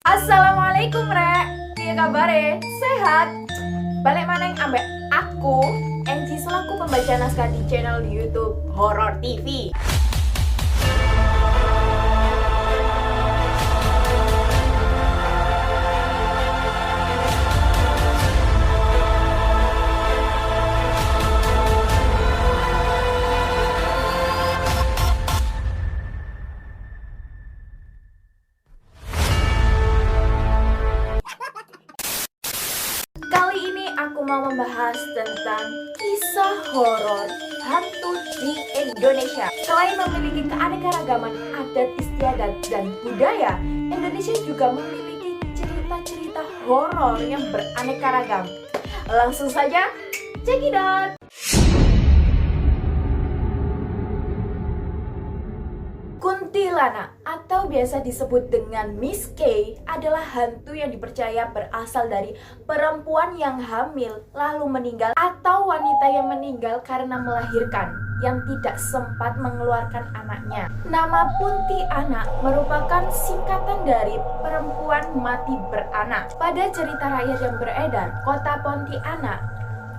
Assalamualaikum Rek, iya kabare? Sehat? Balik maneng ambek aku, Enci selaku pembaca naskah di channel YouTube Horror TV. Kali ini aku mau membahas tentang kisah horor hantu di Indonesia. Selain memiliki keanekaragaman adat istiadat dan budaya, Indonesia juga memiliki cerita-cerita horor yang beraneka ragam. Langsung saja, check it out! Kuntilanak atau biasa disebut dengan Miss K adalah hantu yang dipercaya berasal dari perempuan yang hamil lalu meninggal atau wanita yang meninggal karena melahirkan yang tidak sempat mengeluarkan anaknya. Nama Puntianak merupakan singkatan dari perempuan mati beranak. Pada cerita rakyat yang beredar, kota Pontianak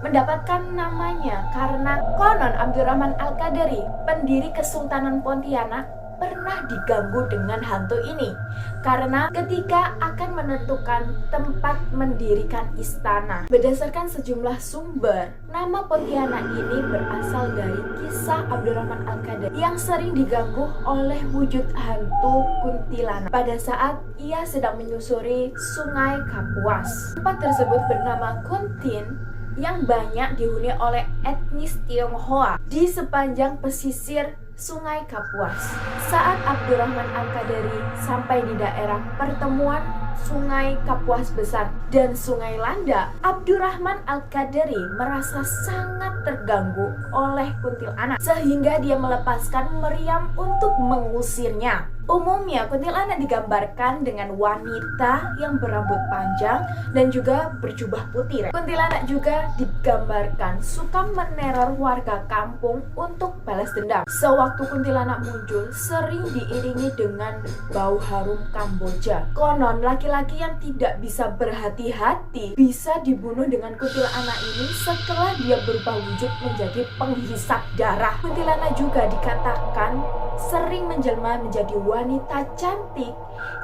mendapatkan namanya karena konon Abdurrahman Al-Qadari, pendiri Kesultanan Pontianak, pernah diganggu dengan hantu ini karena ketika akan menentukan tempat mendirikan istana. Berdasarkan sejumlah sumber, nama Pontianak ini berasal dari kisah Abdurrahman Al-Qadari yang sering diganggu oleh wujud hantu kuntilanak pada saat ia sedang menyusuri Sungai Kapuas. Tempat tersebut bernama Kuntin yang banyak dihuni oleh etnis Tionghoa di sepanjang pesisir Sungai Kapuas. Saat Abdurrahman Al-Qadari sampai di daerah pertemuan Sungai Kapuas Besar dan Sungai Landa, Abdurrahman Al-Qadari merasa sangat terganggu oleh kuntilanak sehingga dia melepaskan meriam untuk mengusirnya. Umumnya kuntilanak digambarkan dengan wanita yang berambut panjang dan juga berjubah putih. Kuntilanak juga digambarkan suka meneror warga kampung untuk balas dendam. Sewaktu kuntilanak muncul, sering diiringi dengan bau harum Kamboja. Konon laki-laki yang tidak bisa berhati-hati bisa dibunuh dengan kuntilanak ini setelah dia berubah wujud menjadi penghisap darah. Kuntilanak juga dikatakan sering menjelma menjadi wanita cantik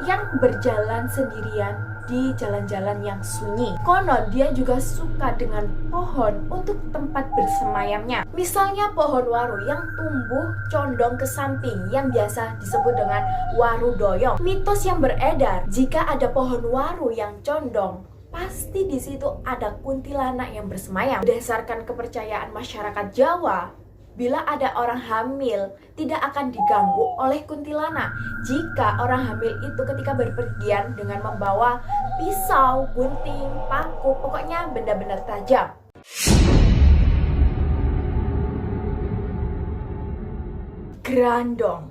yang berjalan sendirian di jalan-jalan yang sunyi. Konon dia juga suka dengan pohon untuk tempat bersemayamnya. Misalnya pohon waru yang tumbuh condong ke samping yang biasa disebut dengan waru doyong. Mitos yang beredar, jika ada pohon waru yang condong, pasti di situ ada kuntilanak yang bersemayam. Berdasarkan kepercayaan masyarakat Jawa, bila ada orang hamil tidak akan diganggu oleh kuntilanak jika orang hamil itu ketika berpergian dengan membawa pisau, gunting, paku, pokoknya benda-benda tajam. Grandong.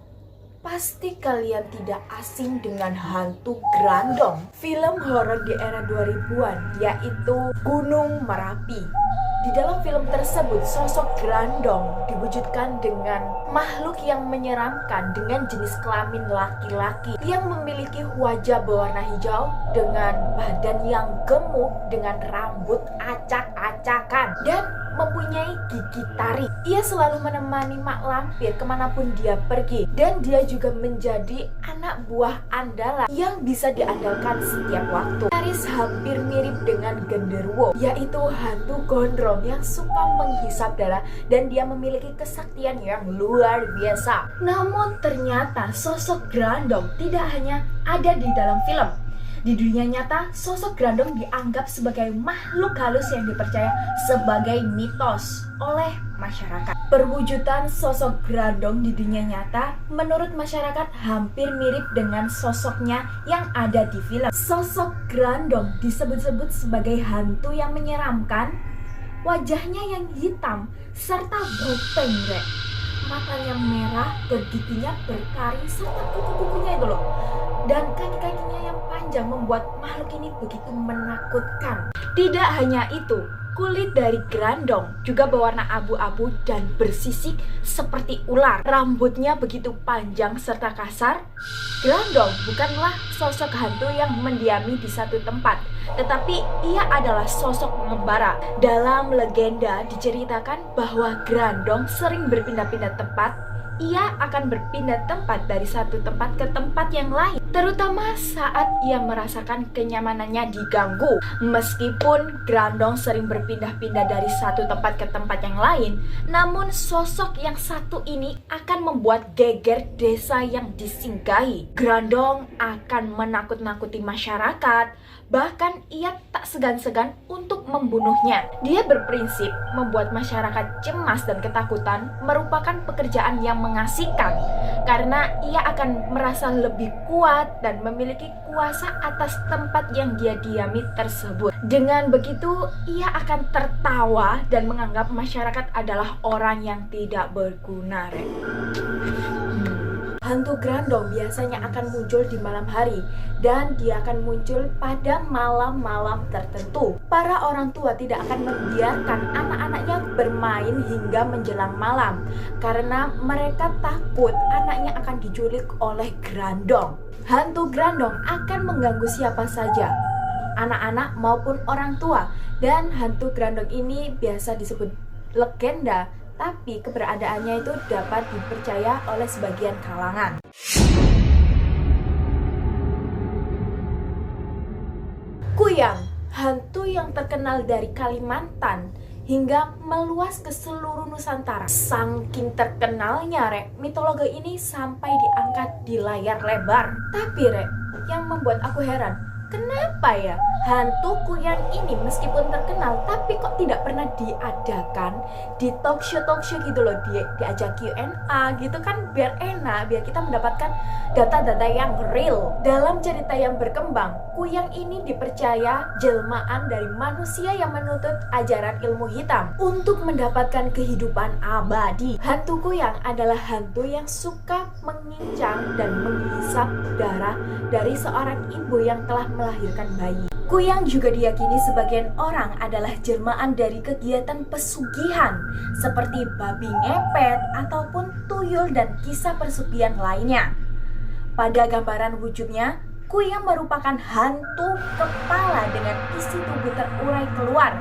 Pasti kalian tidak asing dengan hantu Grandong. Film horor di era 2000-an yaitu Gunung Merapi. Di dalam film tersebut, sosok Grandong diwujudkan dengan makhluk yang menyeramkan dengan jenis kelamin laki-laki yang memiliki wajah berwarna hijau dengan badan yang gemuk dengan rambut acak-acakan dan mempunyai gigi taring. Ia selalu menemani mak lampir kemanapun dia pergi dan dia juga menjadi anak buah andalan yang bisa diandalkan setiap waktu. Nyaris hampir mirip dengan genderuwo, yaitu hantu gondrong yang suka menghisap darah dan dia memiliki kesaktian yang luar biasa. Namun ternyata sosok Grandong tidak hanya ada di dalam film. Di dunia nyata, sosok Grandong dianggap sebagai makhluk halus yang dipercaya sebagai mitos oleh masyarakat. Perwujudan sosok Grandong di dunia nyata menurut masyarakat hampir mirip dengan sosoknya yang ada di film. Sosok Grandong disebut-sebut sebagai hantu yang menyeramkan, wajahnya yang hitam serta bau pengrek, matanya merah dan giginya bertaring serta kuku-kukunya itu loh, dan kaki-kakinya yang panjang membuat makhluk ini begitu menakutkan. Tidak hanya itu, Kulit dari Grandong juga berwarna abu-abu dan bersisik seperti ular. Rambutnya begitu panjang serta kasar. Grandong bukanlah sosok hantu yang mendiami di satu tempat, tetapi ia adalah sosok pengembara. Dalam legenda diceritakan bahwa Grandong sering berpindah-pindah tempat. Ia akan berpindah tempat dari satu tempat ke tempat yang lain, terutama saat ia merasakan kenyamanannya diganggu. Meskipun Grandong sering berpindah-pindah dari satu tempat ke tempat yang lain, namun sosok yang satu ini akan membuat geger desa yang disinggahi. Grandong akan menakut-nakuti masyarakat, bahkan ia tak segan-segan untuk membunuhnya. Dia berprinsip membuat masyarakat cemas dan ketakutan merupakan pekerjaan yang mengasihkan, karena ia akan merasa lebih kuat dan memiliki kuasa atas tempat yang dia diami tersebut. Dengan begitu, ia akan tertawa dan menganggap masyarakat adalah orang yang tidak berguna. Hantu Grandong biasanya akan muncul di malam hari, dan dia akan muncul pada malam-malam tertentu. Para orang tua tidak akan membiarkan anak-anaknya bermain hingga menjelang malam, karena mereka takut anaknya akan diculik oleh Grandong. Hantu Grandong akan mengganggu siapa saja, anak-anak maupun orang tua, dan hantu Grandong ini biasa disebut legenda, tapi keberadaannya itu dapat dipercaya oleh sebagian kalangan. Kuyang, hantu yang terkenal dari Kalimantan hingga meluas ke seluruh Nusantara. Saking terkenalnya, mitologi ini sampai diangkat di layar lebar. Tapi yang membuat aku heran, kenapa ya hantu Kuyang ini meskipun terkenal tapi kok tidak pernah diadakan di talk show gitu loh, diajak Q&A gitu kan, biar enak, biar kita mendapatkan data-data yang real. Dalam cerita yang berkembang, Kuyang ini dipercaya jelmaan dari manusia yang menuntut ajaran ilmu hitam untuk mendapatkan kehidupan abadi. Hantu Kuyang adalah hantu yang suka mengincang dan menghisap darah dari seorang ibu yang telah melahirkan bayi. Kuyang juga diyakini sebagian orang adalah jelmaan dari kegiatan pesugihan seperti babi ngepet ataupun tuyul dan kisah persugihan lainnya. Pada gambaran wujudnya, Kuyang merupakan hantu kepala dengan isi tubuh terurai keluar,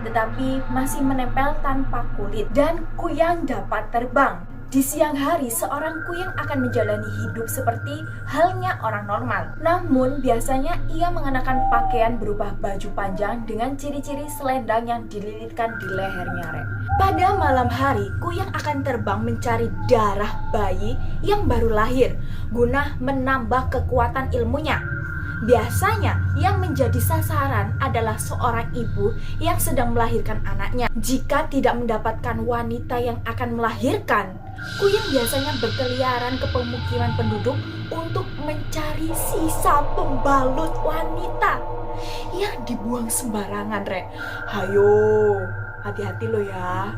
tetapi masih menempel tanpa kulit, dan Kuyang dapat terbang. Di siang hari, seorang Kuyang akan menjalani hidup seperti halnya orang normal. Namun, biasanya ia mengenakan pakaian berupa baju panjang dengan ciri-ciri selendang yang dililitkan di lehernya. Pada malam hari, Kuyang akan terbang mencari darah bayi yang baru lahir, guna menambah kekuatan ilmunya. Biasanya yang menjadi sasaran adalah seorang ibu yang sedang melahirkan anaknya. Jika tidak mendapatkan wanita yang akan melahirkan, Kuyang biasanya berkeliaran ke pemukiman penduduk untuk mencari sisa pembalut wanita yang dibuang sembarangan, Hayo, hati-hati lo ya.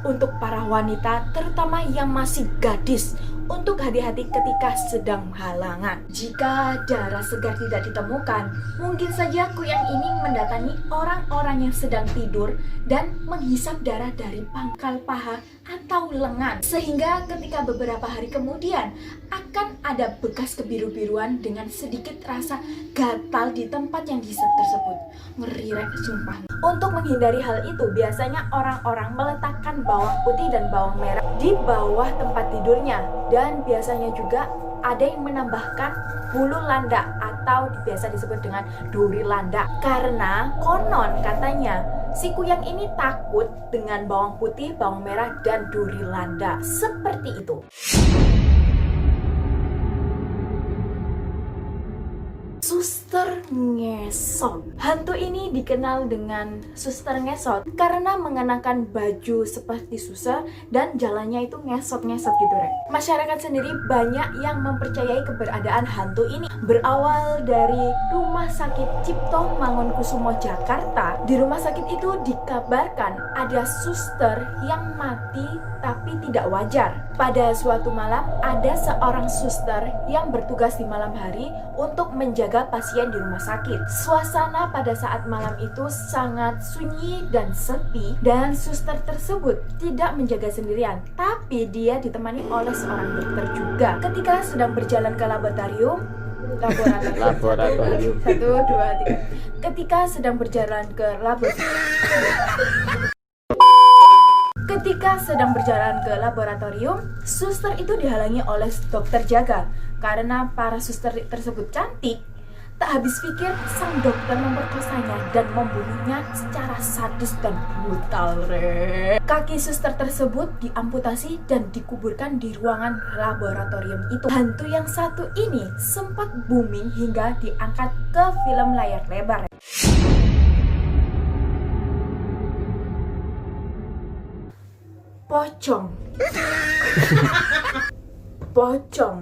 Untuk para wanita, terutama yang masih gadis, untuk hati-hati ketika sedang halangan. Jika darah segar tidak ditemukan, mungkin saja Kuyang ini mendatangi orang-orang yang sedang tidur dan menghisap darah dari pangkal paha atau lengan, sehingga ketika beberapa hari kemudian akan ada bekas kebiru-biruan dengan sedikit rasa gatal di tempat yang dihisap tersebut. Ngeri, sumpah. Untuk menghindari hal itu, biasanya orang-orang meletakkan bawang putih dan bawang merah di bawah tempat tidurnya, dan biasanya juga ada yang menambahkan bulu landak atau biasa disebut dengan duri landak, karena konon katanya si Kuyang ini takut dengan bawang putih, bawang merah, dan duri landak. Seperti itu. Suster Ngesot. Hantu ini dikenal dengan Suster Ngesot karena mengenakan baju seperti suster dan jalannya itu ngesot-ngesot gitu, Masyarakat sendiri banyak yang mempercayai keberadaan hantu ini. Berawal dari Rumah Sakit Cipto Mangunkusumo Jakarta, di rumah sakit itu dikabarkan ada suster yang mati tapi tidak wajar. Pada suatu malam, ada seorang suster yang bertugas di malam hari untuk menjaga menjaga pasien di rumah sakit. Suasana pada saat malam itu sangat sunyi dan sepi, dan suster tersebut tidak menjaga sendirian, tapi dia ditemani oleh seorang dokter juga. Ketika sedang berjalan ke laboratorium. Satu, dua, tiga. Ketika sedang berjalan ke laboratorium, suster itu dihalangi oleh dokter jaga. Karena para suster tersebut cantik, tak habis pikir sang dokter memperkosanya dan membunuhnya secara sadis dan brutal. Kaki suster tersebut diamputasi dan dikuburkan di ruangan laboratorium itu. Hantu yang satu ini sempat booming hingga diangkat ke film layar lebar. Pocong. Pocong.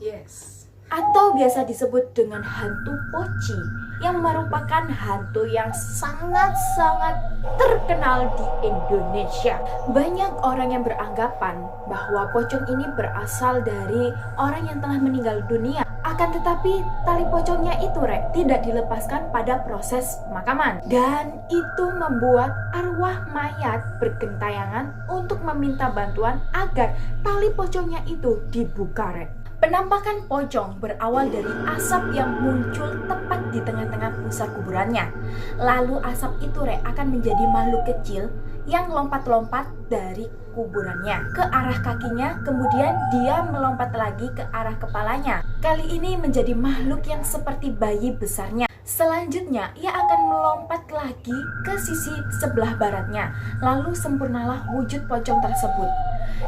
Yes. Atau biasa disebut dengan hantu poci, yang merupakan hantu yang sangat-sangat terkenal di Indonesia. Banyak orang yang beranggapan bahwa pocong ini berasal dari orang yang telah meninggal dunia. Akan tetapi tali pocongnya itu tidak dilepaskan pada proses pemakaman, dan itu membuat arwah mayat bergentayangan untuk meminta bantuan agar tali pocongnya itu dibuka. Penampakan pocong berawal dari asap yang muncul tepat di tengah-tengah pusar kuburannya. Lalu asap itu akan menjadi makhluk kecil yang lompat-lompat dari kuburannya ke arah kakinya, kemudian dia melompat lagi ke arah kepalanya. Kali ini menjadi makhluk yang seperti bayi besarnya. Selanjutnya ia akan melompat lagi ke sisi sebelah baratnya. Lalu sempurnalah wujud pocong tersebut.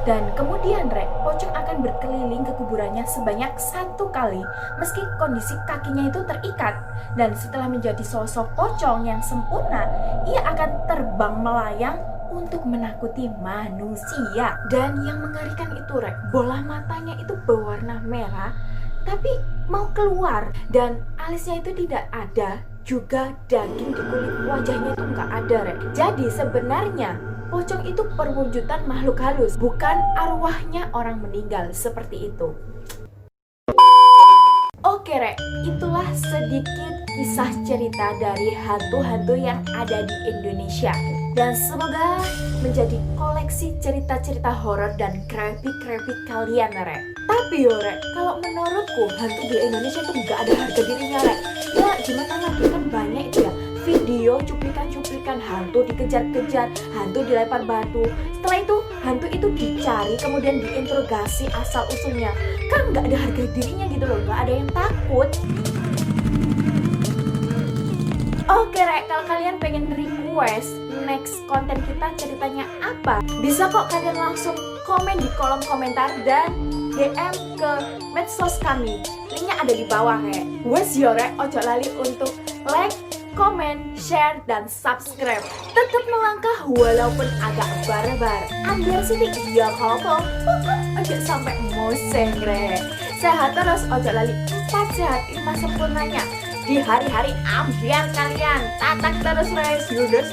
Dan kemudian pocong akan berkeliling ke kuburannya sebanyak 1 kali meski kondisi kakinya itu terikat. Dan setelah menjadi sosok pocong yang sempurna, ia akan terbang melayang untuk menakuti manusia. Dan yang mengerikan itu bola matanya itu berwarna merah tapi mau keluar, dan alisnya itu tidak ada, juga daging di kulit wajahnya itu nggak ada. Jadi sebenarnya pocong itu perwujudan makhluk halus, bukan arwahnya orang meninggal seperti itu. Oke itulah sedikit kisah cerita dari hantu-hantu yang ada di Indonesia. Dan semoga menjadi koleksi cerita-cerita horor dan creepy kalian Tapi kalau menurutku hantu di Indonesia itu nggak ada harga dirinya Ya gimana lagi, kan banyak itu ya video cuplikan hantu dikejar-kejar, hantu dilempar batu. Setelah itu hantu itu dicari, kemudian diinterogasi asal usulnya. Kan nggak ada harga dirinya gitu loh, nggak ada yang takut. Oke kalau kalian pengen request next konten kita ceritanya apa, bisa kok kalian langsung komen di kolom komentar dan DM ke medsos kami. Linknya ada di bawah Wes ojo lali untuk like, komen, share, dan subscribe. Tetap melangkah walaupun agak barbar. Ambil sidik ya kalau ojo sampai moseng Sehat terus, ojo lali 4 sehat 5 sempurnanya di hari-hari ambiar kalian. Tatak terus Yudes.